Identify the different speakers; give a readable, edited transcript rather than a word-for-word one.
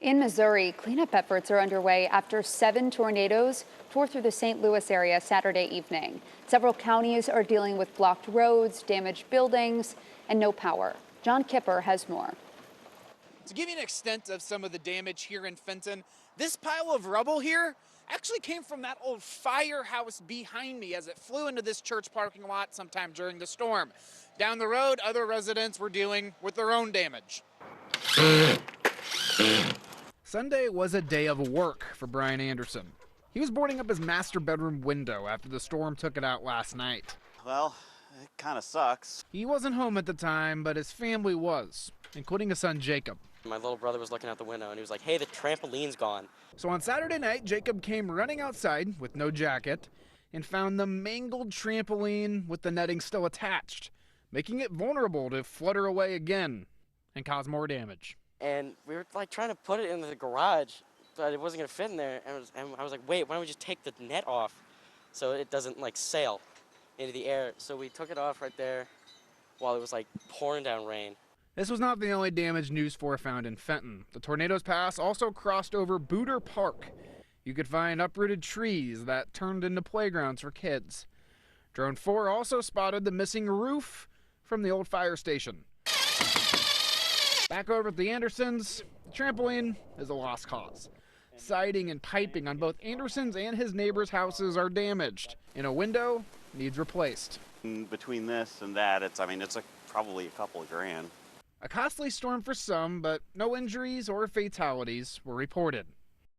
Speaker 1: In Missouri, cleanup efforts are underway after 7 tornadoes tore through the St. Louis area Saturday evening. Several counties are dealing with blocked roads, damaged buildings, and no power. John Kipper has more.
Speaker 2: To give you an extent of some of the damage here in Fenton, this pile of rubble here actually came from that old firehouse behind me as it flew into this church parking lot sometime during the storm. Down the road, other residents were dealing with their own damage. Sunday was a day of work for Brian Anderson. He was boarding up his master bedroom window after the storm took it out last night.
Speaker 3: Well, it kind of sucks.
Speaker 2: He wasn't home at the time, but his family was, including his son Jacob.
Speaker 4: My little brother was looking out the window and he was like, hey, the trampoline's gone.
Speaker 2: So on Saturday night, Jacob came running outside with no jacket and found the mangled trampoline with the netting still attached, making it vulnerable to flutter away again and cause more damage.
Speaker 4: And we were like trying to put it in the garage, but it wasn't gonna fit in there. And I was like, wait, why don't we just take the net off so it doesn't like sail into the air? So we took it off right there while it was like pouring down rain.
Speaker 2: This was not the only damage News 4 found in Fenton. The tornado's path also crossed over Booter Park. You could find uprooted trees that turned into playgrounds for kids. Drone 4 also spotted the missing roof from the old fire station. Back over at the Andersons, the trampoline is a lost cause. Siding and piping on both Anderson's and his neighbors' houses are damaged, and a window needs replaced.
Speaker 3: Between this and that, it's probably a couple of grand.
Speaker 2: A costly storm for some, but no injuries or fatalities were reported.